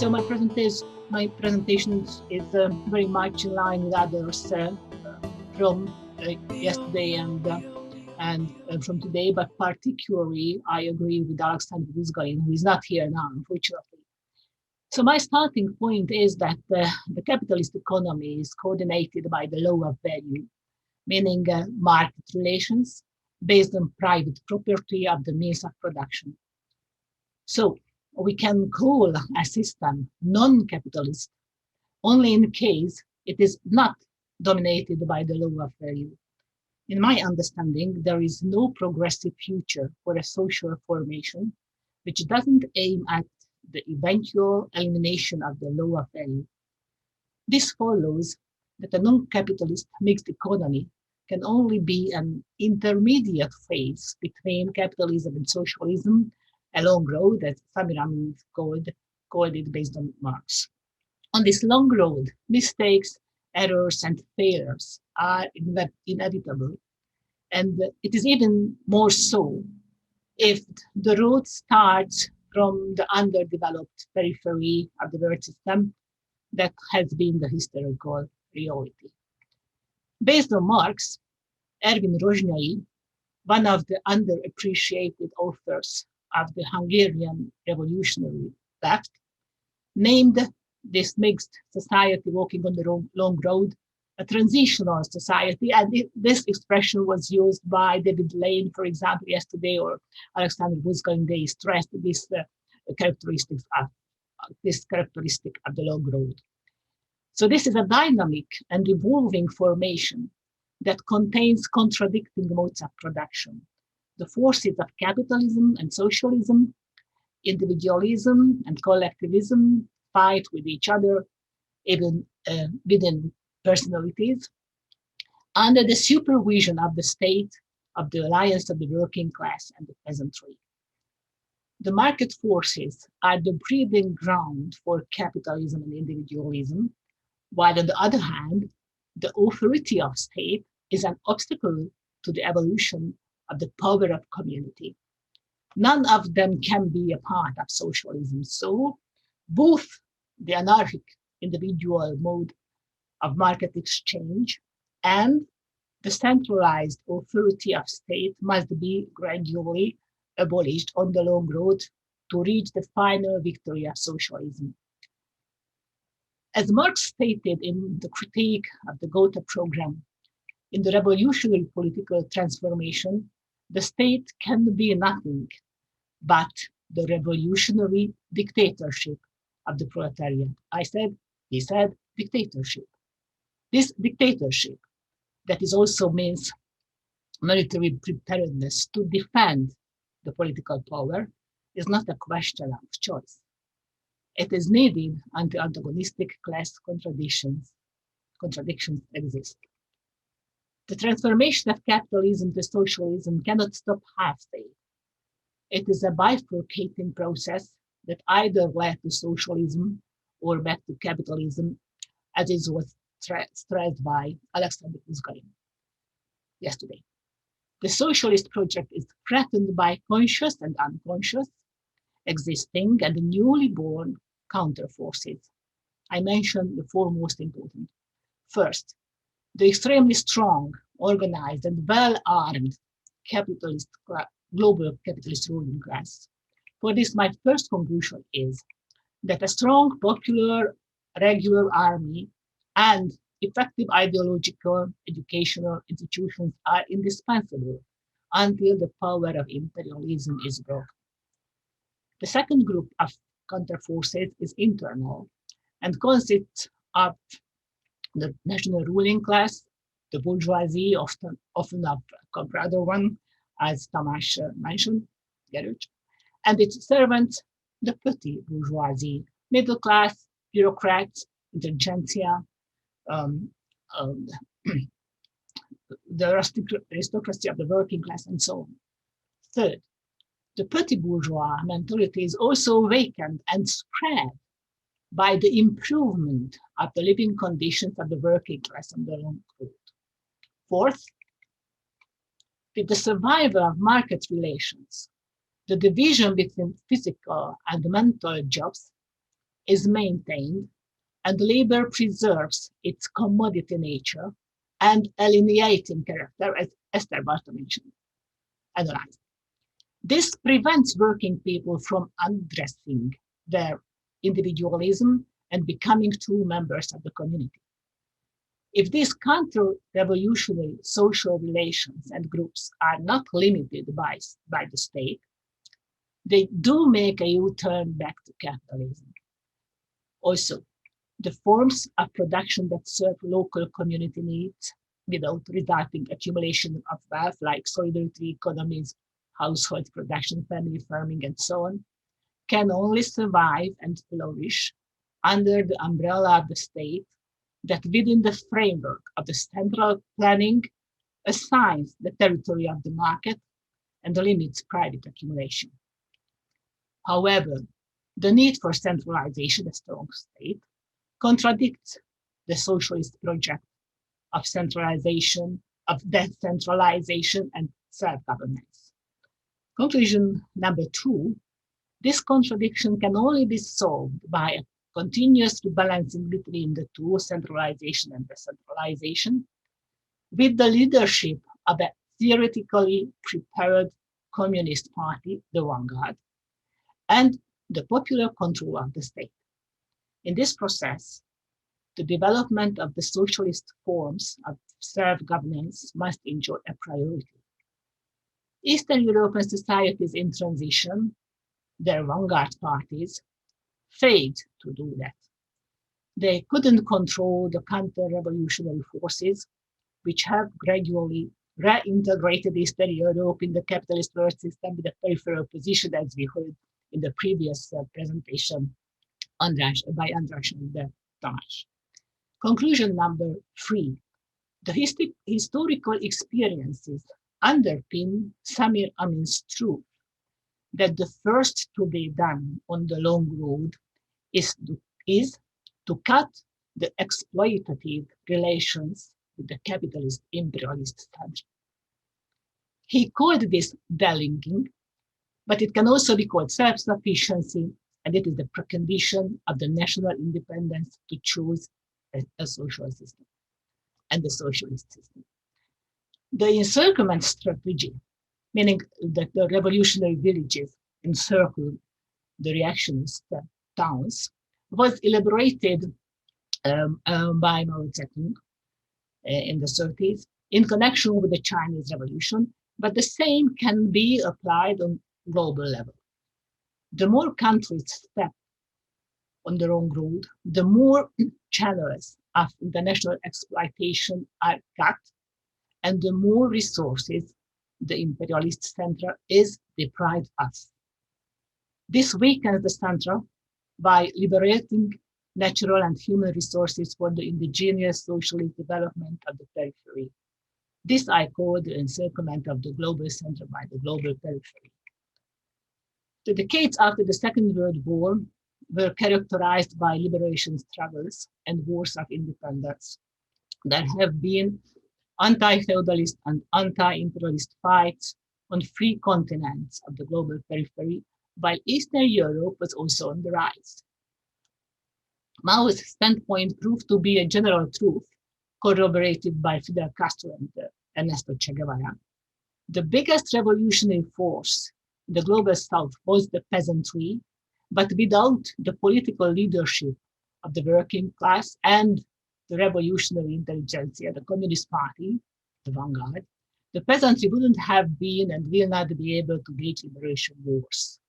So my presentation is very much in line with others from yesterday and from today, but particularly I agree with Alexander Vizgarin, who is not here now, unfortunately. So my starting point is that the capitalist economy is coordinated by the law of value, meaning market relations based on private property of the means of production. So we can call a system non-capitalist only in case it is not dominated by the law of value. In my understanding, there is no progressive future for a social formation which doesn't aim at the eventual elimination of the law of value. This follows that a non-capitalist mixed economy can only be an intermediate phase between capitalism and socialism, a long road, as Samir called it based on Marx. On this long road, mistakes, errors, and failures are inevitable. And it is even more so if the road starts from the underdeveloped periphery of the world system that has been the historical reality. Based on Marx, Ervin Rozsnyai, one of the underappreciated authors of the Hungarian revolutionary left, named this mixed society walking on the long road a transitional society. And this expression was used by David Lane, for example, yesterday, or Alexander Vizgarin. They stressed this characteristic of the long road. So this is a dynamic and evolving formation that contains contradicting modes of production. The forces of capitalism and socialism, individualism and collectivism fight with each other, even within personalities, under the supervision of the state, of the alliance of the working class and the peasantry. The market forces are the breeding ground for capitalism and individualism, while on the other hand, the authority of state is an obstacle to the evolution of the power of community. None of them can be a part of socialism. So both the anarchic individual mode of market exchange and the centralized authority of state must be gradually abolished on the long road to reach the final victory of socialism. As Marx stated in the critique of the Gotha program, in the revolutionary political transformation, the state can be nothing but the revolutionary dictatorship of the proletariat. He said, dictatorship. This dictatorship, that is also means military preparedness to defend the political power, is not a question of choice. It is needed until antagonistic class contradictions exist. The transformation of capitalism to socialism cannot stop halfway. It is a bifurcating process that either led to socialism or back to capitalism, as it was stressed by Alexander Vizgarin yesterday. The socialist project is threatened by conscious and unconscious, existing and newly born counterforces. I mentioned the four most important. First, the extremely strong, organized, and well-armed global capitalist ruling class. For this, my first conclusion is that a strong, popular, regular army and effective ideological, educational institutions are indispensable until the power of imperialism is broken. The second group of counterforces is internal and consists of the national ruling class, the bourgeoisie, often a brother one, as Tamás mentioned, Gerőcs, and its servants, the petty bourgeoisie, middle class, bureaucrats, intelligentsia, the aristocracy of the working class, and so on. Third, the petty bourgeois mentality is also awakened and spread by the improvement of the living conditions of the working class on the long road. Fourth, with the survival of market relations, the division between physical and mental jobs is maintained and labor preserves its commodity nature and alienating character, as Esther Barta mentioned, analyzed. This prevents working people from undressing their individualism and becoming true members of the community. If these counter-revolutionary social relations and groups are not limited by the state, they do make a U-turn back to capitalism. Also, the forms of production that serve local community needs without resulting accumulation of wealth, like solidarity economies, household production, family farming, and so on, can only survive and flourish under the umbrella of the state that within the framework of the central planning assigns the territory of the market and limits private accumulation. However, the need for centralization, a strong state, contradicts the socialist project of centralization, of decentralization and self-governance. Conclusion number 2, this contradiction can only be solved by a continuous rebalancing between the two, centralization and decentralization, with the leadership of a theoretically prepared communist party, the Vanguard, and the popular control of the state. In this process, the development of the socialist forms of self-governance must enjoy a priority. Eastern European societies in transition, their vanguard parties, failed to do that. They couldn't control the counter-revolutionary forces, which have gradually reintegrated Eastern Europe in the capitalist world system with a peripheral position, as we heard in the previous presentation by András and Tamás. Conclusion number 3. The historical experiences underpin Samir Amin's truth that the first to be done on the long road is to cut the exploitative relations with the capitalist imperialist country. He called this delinking, but it can also be called self-sufficiency, and it is the precondition of the national independence to choose a social system and the socialist system. The encirclement strategy, meaning that the revolutionary villages encircle the reactionist towns, was elaborated by Mao Zedong in the 30s in connection with the Chinese Revolution, but the same can be applied on global level. The more countries step on the wrong road, the more channels of international exploitation are cut, and the more resources the imperialist center is deprived of. This weakens the center by liberating natural and human resources for the indigenous socialist development of the periphery. This I call the encirclement of the global center by the global periphery. The decades after the Second World War were characterized by liberation struggles and wars of independence. There have been anti-feudalist and anti-imperialist fights on 3 continents of the global periphery, while Eastern Europe was also on the rise. Mao's standpoint proved to be a general truth, corroborated by Fidel Castro and Ernesto Che Guevara. The biggest revolutionary force in the global south was the peasantry, but without the political leadership of the working class and the revolutionary intelligentsia, the Communist Party, the Vanguard, the peasantry wouldn't have been and will not be able to wage liberation wars.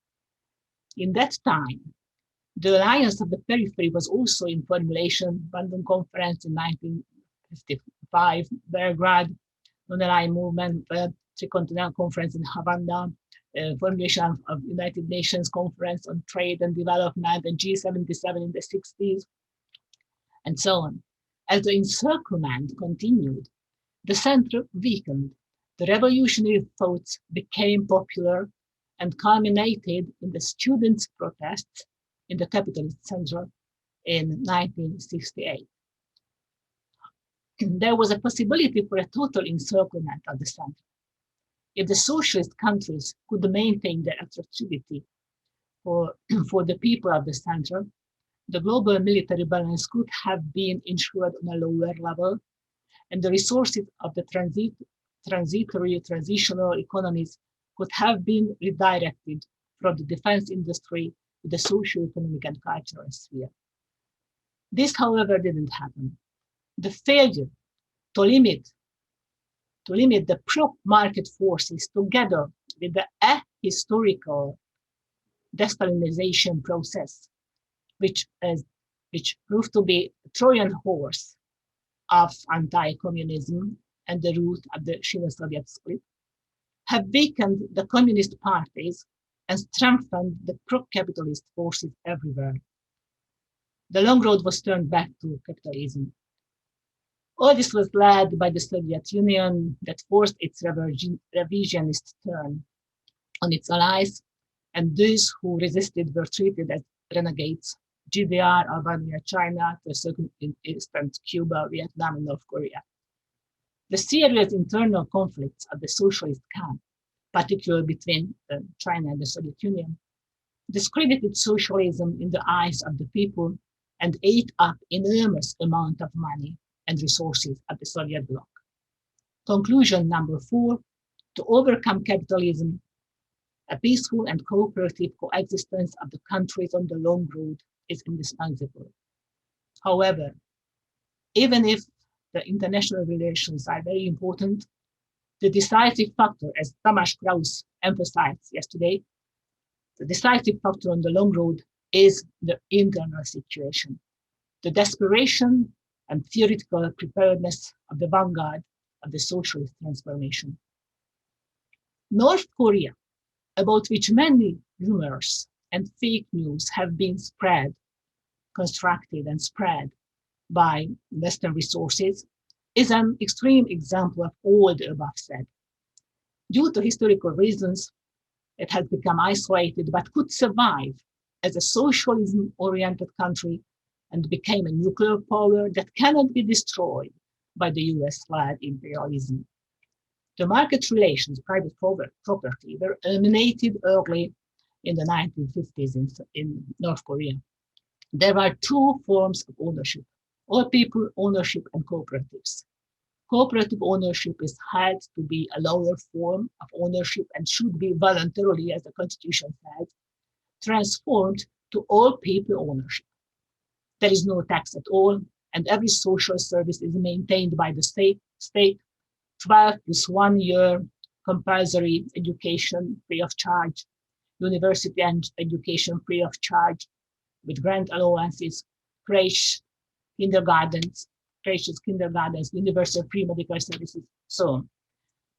In that time, the alliance of the periphery was also in formulation. London Conference in 1955, Belgrade, Non-Aligned Movement, Tricontinental Conference in Havana, formulation of United Nations Conference on Trade and Development, and G77 in the 60s, and so on. As the encirclement continued, the center weakened. The revolutionary thoughts became popular and culminated in the students' protests in the capitalist center in 1968. There was a possibility for a total encirclement of the center. If the socialist countries could maintain their attractivity for the people of the center, the global military balance could have been ensured on a lower level, and the resources of the transitory transitional economies could have been redirected from the defense industry to the socio-economic and cultural sphere. This, however, didn't happen. The failure to limit the pro-market forces together with the ahistorical de-Stalinization process, which proved to be a Trojan horse of anti-communism and the root of the Soviet split, have weakened the communist parties and strengthened the pro-capitalist forces everywhere. The long road was turned back to capitalism. All this was led by the Soviet Union that forced its revisionist turn on its allies, and those who resisted were treated as renegades: GDR, Albania, China, to a certain extent Cuba, Vietnam, and North Korea. The serious internal conflicts of the socialist camp, particularly between China and the Soviet Union, discredited socialism in the eyes of the people and ate up enormous amount of money and resources of the Soviet bloc. Conclusion number 4, to overcome capitalism, a peaceful and cooperative coexistence of the countries on the long road is indispensable. However, even if the international relations are very important, the decisive factor, as Thomas Krauss emphasized yesterday, the decisive factor on the long road is the internal situation, the desperation and theoretical preparedness of the vanguard of the socialist transformation. North Korea, about which many rumors and fake news have been constructed and spread by Western resources, is an extreme example of all the above said. Due to historical reasons, it has become isolated but could survive as a socialism-oriented country and became a nuclear power that cannot be destroyed by the US-led imperialism. The market relations, private property, were eliminated early in the 1950s in North Korea. There are 2 forms of ownership: all people ownership and cooperatives. Cooperative ownership is held to be a lower form of ownership and should be voluntarily, as the Constitution says, transformed to all people ownership. There is no tax at all, and every social service is maintained by the state, 12 plus 1 year compulsory education free of charge, university and education free of charge, with grant allowances, creches, kindergartens, universal free medical services, so on.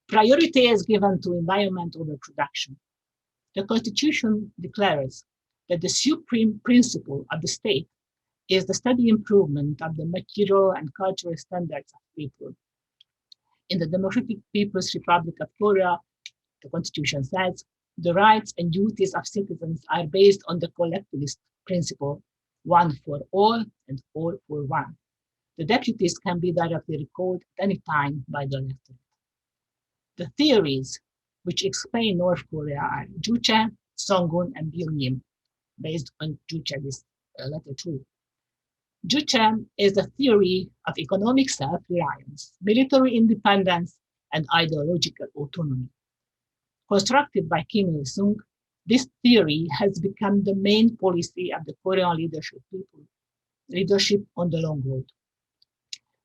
Priority is given to environment over production. The Constitution declares that the supreme principle of the state is the steady improvement of the material and cultural standards of people. In the Democratic People's Republic of Korea, the Constitution says, the rights and duties of citizens are based on the collectivist principle, one for all and all for one. The deputies can be directly recalled at any time by the electorate. The theories which explain North Korea are Juche, Songun, and Byung-Yim, based on Juche's letter 2. Juche is the theory of economic self-reliance, military independence, and ideological autonomy. Constructed by Kim Il-sung, this theory has become the main policy of the Korean leadership on the long road.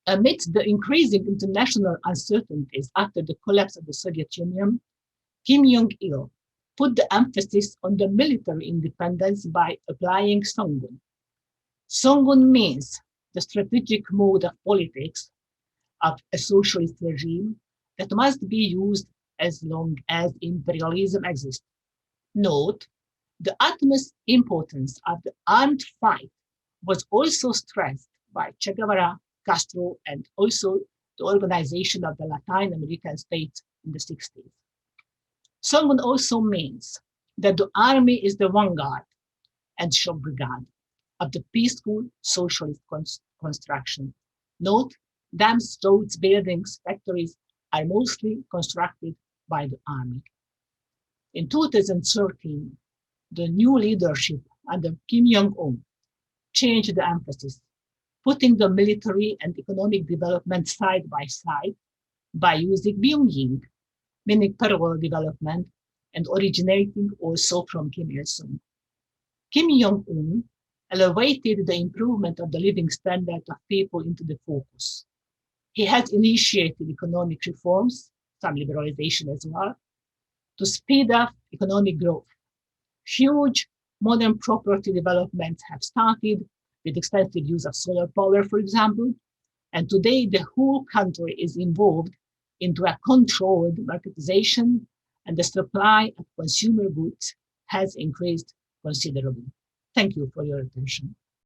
Amidst the increasing international uncertainties after the collapse of the Soviet Union, Kim Jong-il put the emphasis on the military independence by applying Songun. Songun means the strategic mode of politics of a socialist regime that must be used as long as imperialism exists. Note, the utmost importance of the armed fight was also stressed by Che Guevara, Castro, and also the organization of the Latin American states in the 60s. Songun also means that the army is the vanguard and shock brigade of the peaceful socialist construction. Note, dams, roads, buildings, factories are mostly constructed by the army. In 2013, the new leadership under Kim Jong-un changed the emphasis, putting the military and economic development side by side by using Byung-ying, meaning parallel development, and originating also from Kim Il-sung. Kim Jong-un elevated the improvement of the living standard of people into the focus. He has initiated economic reforms, some liberalization as well, to speed up economic growth. Huge modern property developments have started with extensive use of solar power, for example, and today the whole country is involved into a controlled marketization, and the supply of consumer goods has increased considerably. Thank you for your attention.